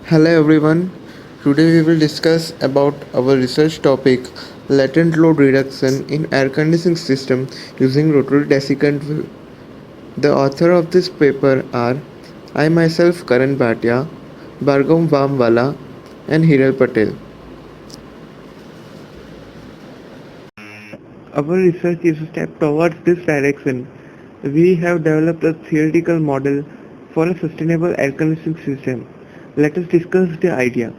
Hello everyone. Today we will discuss about our research topic latent load reduction in air conditioning system using rotary desiccant valve. The author of this paper are I myself Karan Bhatia, Bhargav Vamwala and Hiral Patel. Our research is a step towards this direction. We have developed a theoretical model for a sustainable air conditioning system. Let us discuss the idea.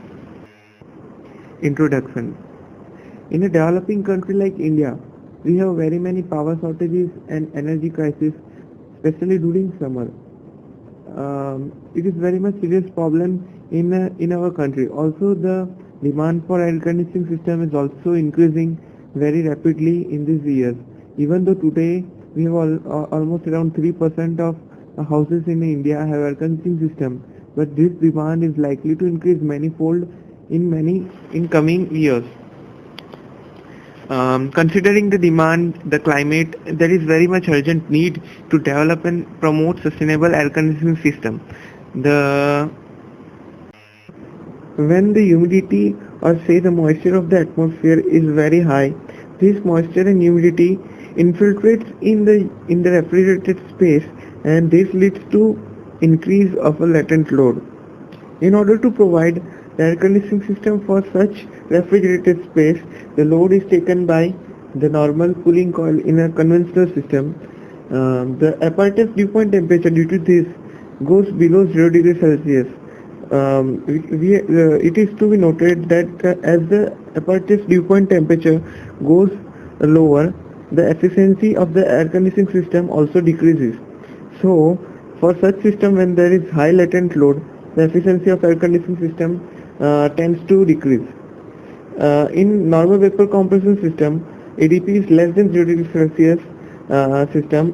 Introduction. In a developing country like India, we have very many power shortages and energy crisis, especially during summer. It is very much serious problem in our country. Also, the demand for air conditioning system is also increasing very rapidly in these years. Even though today we have almost around 3% of houses in India have air conditioning system, but this demand is likely to increase manifold in coming years. Considering the demand, the climate, there is very much urgent need to develop and promote sustainable air conditioning system. The when the humidity or say the moisture of the atmosphere is very high, this moisture and humidity infiltrates in the refrigerated space, and this leads to increase of a latent load. In order to provide the air conditioning system for such refrigerated space, the load is taken by the normal cooling coil in a conventional system. The apparatus dew point temperature due to this goes below 0 degrees Celsius. It is to be noted that as the apparatus dew point temperature goes lower, the efficiency of the air conditioning system also decreases. So, for such system when there is high latent load, the efficiency of air conditioning system tends to decrease. In normal vapor compression system, ADP is less than 0 degrees Celsius system.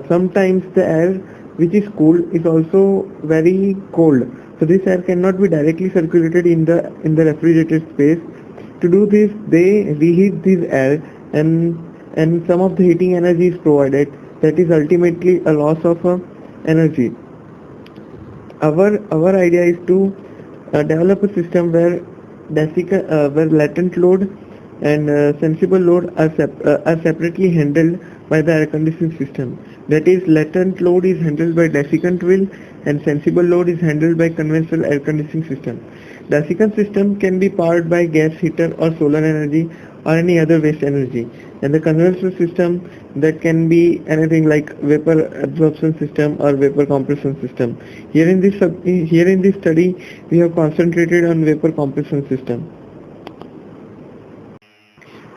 Sometimes the air which is cool is also very cold. So this air cannot be directly circulated in the refrigerated space. To do this, they reheat this air, and some of the heating energy is provided. That is ultimately a loss of energy. Our idea is to develop a system where latent load and sensible load are separately handled by the air conditioning system. That is, latent load is handled by desiccant wheel and sensible load is handled by conventional air conditioning system. Desiccant system can be powered by gas heater or solar energy or any other waste energy, and the conventional system that can be anything like vapor absorption system or vapor compression system. Here in this study, we have concentrated on vapor compression system.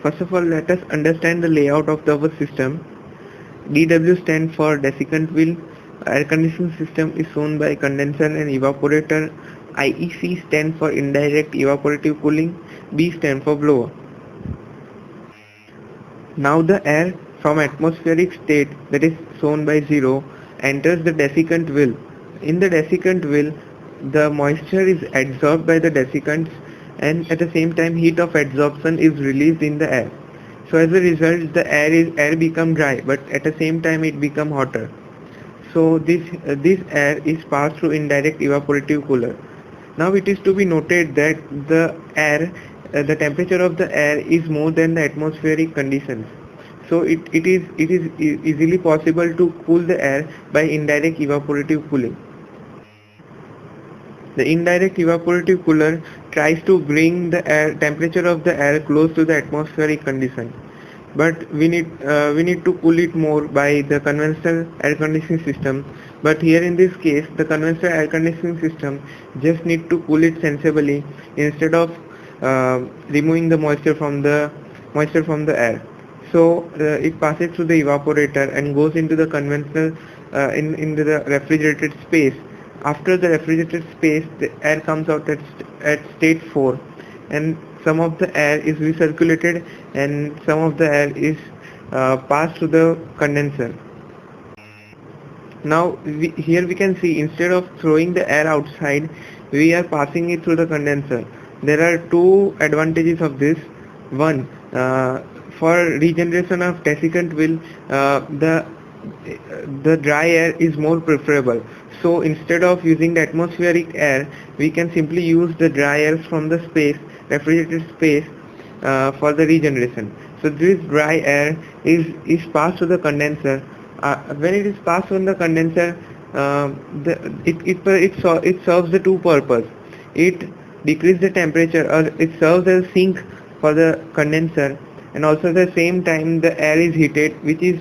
First of all, let us understand the layout of our system. DW stands for desiccant wheel. Air conditioning system is shown by condenser and evaporator. IEC stands for indirect evaporative cooling. B stands for blower. Now the air from atmospheric state, that is shown by 0, enters the desiccant wheel. In the desiccant wheel, the moisture is absorbed by the desiccants, and at the same time heat of adsorption is released in the air. So as a result, the air become dry, but at the same time it become hotter. So this air is passed through indirect evaporative cooler. Now it is to be noted that the temperature of the air is more than the atmospheric conditions. So it is easily possible to cool the air by indirect evaporative cooling. The indirect evaporative cooler tries to bring the air temperature of the air close to the atmospheric condition, but we need to cool it more by the conventional air conditioning system. But here in this case, the conventional air conditioning system just need to cool it sensibly instead of removing the moisture from the air. So it passes through the evaporator and goes into the conventional into the refrigerated space. After the refrigerated space, the air comes out at state 4, and some of the air is recirculated and some of the air is passed to the condenser. Now here we can see, instead of throwing the air outside, we are passing it through the condenser. There are two advantages of this. One, for regeneration of desiccant wheel, the the dry air is more preferable. So instead of using the atmospheric air, we can simply use the dry air from the space, refrigerated space, for the regeneration. So this dry air is passed to the condenser. When it is passed on the condenser, it serves the two purpose. It decreases the temperature, or it serves as a sink for the condenser, and also at the same time the air is heated, which is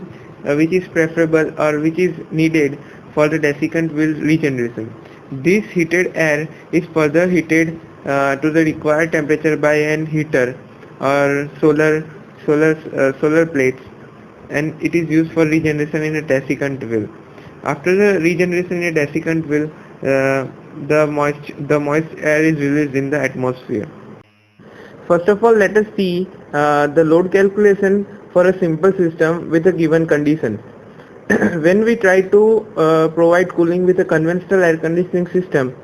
preferable or which is needed for the desiccant will regeneration. This heated air is further heated to the required temperature by an heater or solar plates, and it is used for regeneration in a desiccant will. After the regeneration in a desiccant will, the moist air is released in the atmosphere. First of all, let us see the load calculation for a simple system with a given condition. When we try to provide cooling with a conventional air conditioning system,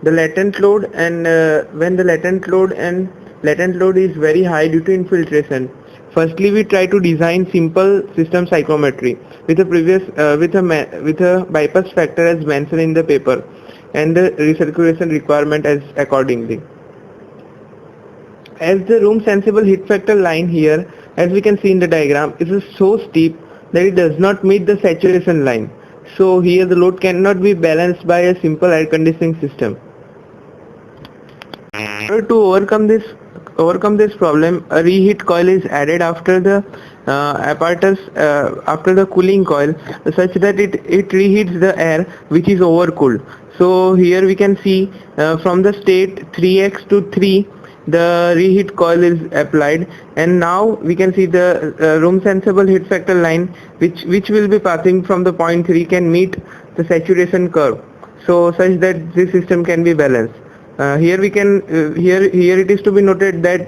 the latent load and when the latent load is very high due to infiltration. Firstly, we try to design simple system psychrometry with a bypass factor as mentioned in the paper, and the recirculation requirement as accordingly. As the room sensible heat factor line here, as we can see in the diagram, is so steep that it does not meet the saturation line. So here the load cannot be balanced by a simple air conditioning system. In order to overcome this problem, a reheat coil is added after the apparatus after the cooling coil, such that it reheats the air which is overcooled. So here we can see from the state 3x to 3, the reheat coil is applied, and now we can see the room sensible heat factor line which will be passing from the point 3 can meet the saturation curve, so such that this system can be balanced. Here we can here it is to be noted that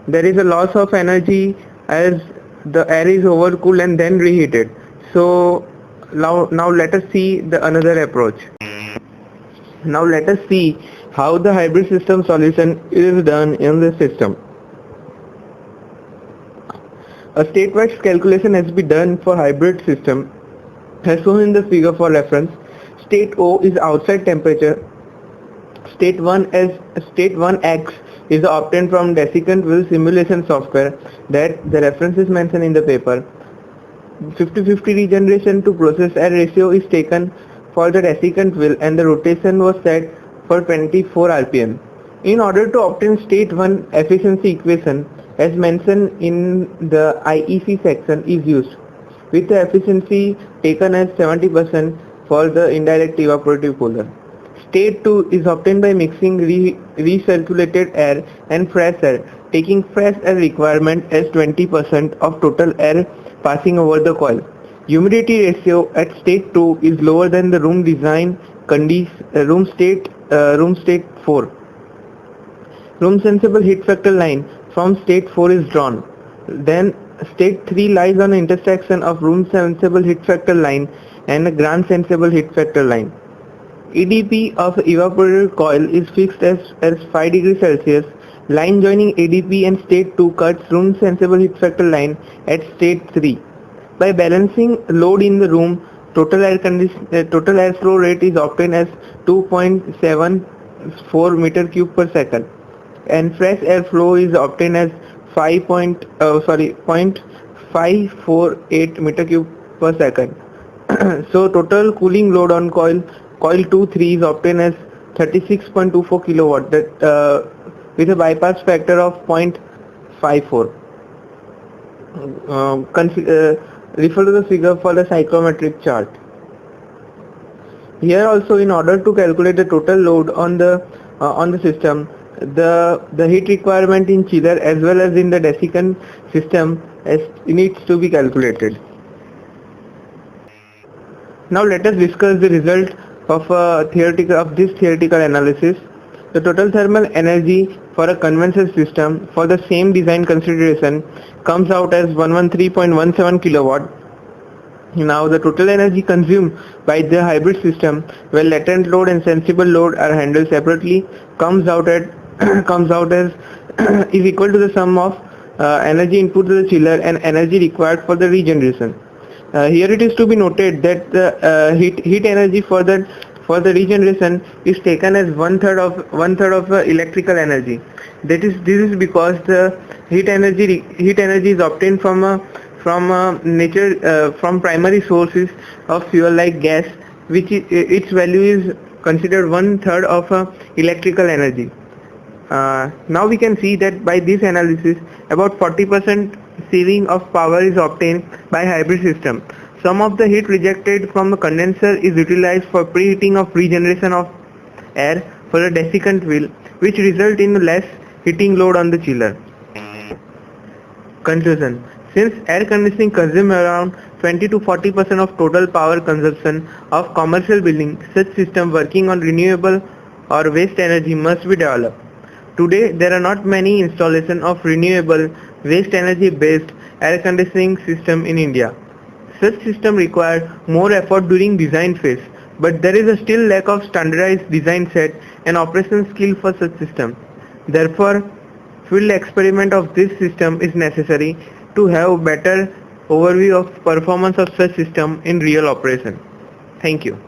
there is a loss of energy as the air is overcooled and then reheated. So now let us see the another approach. Now let us see how the hybrid system solution is done in this system. A state-wise calculation has been done for hybrid system as shown in the figure for reference. State O is outside temperature. State 1x is obtained from Desiccant will simulation software that the reference is mentioned in the paper. 50-50 regeneration to process air ratio is taken for the Desiccant will, and the rotation was set for 24 rpm. In order to obtain state 1 efficiency equation as mentioned in the IEC section is used, with the efficiency taken as 70% for the indirect evaporative cooler. State 2 is obtained by mixing recirculated air and fresh air, taking fresh air requirement as 20% of total air passing over the coil. Humidity ratio at state 2 is lower than the room design room state 4. Room sensible heat factor line from state 4 is drawn. Then state 3 lies on the intersection of room sensible heat factor line and a ground sensible heat factor line. ADP of evaporator coil is fixed as 5 degrees Celsius. Line joining ADP and state 2 cuts room sensible heat factor line at state 3. By balancing load in the room, total air flow rate is obtained as 2.74 meter cube per second, and fresh air flow is obtained as 0.548 meter cube per second. So total cooling load on coil 2-3 is obtained as 36.24 kilowatt, that with a bypass factor of 0.54. Refer to the figure for the psychrometric chart. Here also, in order to calculate the total load on the system, the heat requirement in chiller as well as in the desiccant system needs to be calculated. Now let us discuss the result of this theoretical analysis. The total thermal energy for a conventional system for the same design consideration comes out as 113.17 kilowatt. Now the total energy consumed by the hybrid system, where latent load and sensible load are handled separately, comes out as is equal to the sum of energy input to the chiller and energy required for the regeneration. Here it is to be noted that the heat energy for the regeneration is taken as one third of electrical energy. This is because the heat energy is obtained from primary sources of fuel like gas, which its value is considered one third of electrical energy. Now we can see that by this analysis, about 40% saving of power is obtained by hybrid system. Some of the heat rejected from the condenser is utilized for preheating of regeneration of air for the desiccant wheel, which result in less heating load on the chiller. Conclusion: since air conditioning consumes around 20 to 40% of total power consumption of commercial buildings, such system working on renewable or waste energy must be developed. Today, there are not many installations of renewable waste energy based air conditioning system in India. Such systems require more effort during design phase, but there is a still lack of standardized design set and operation skill for such system. Therefore, field experiment of this system is necessary to have better overview of performance of such system in real operation. Thank you.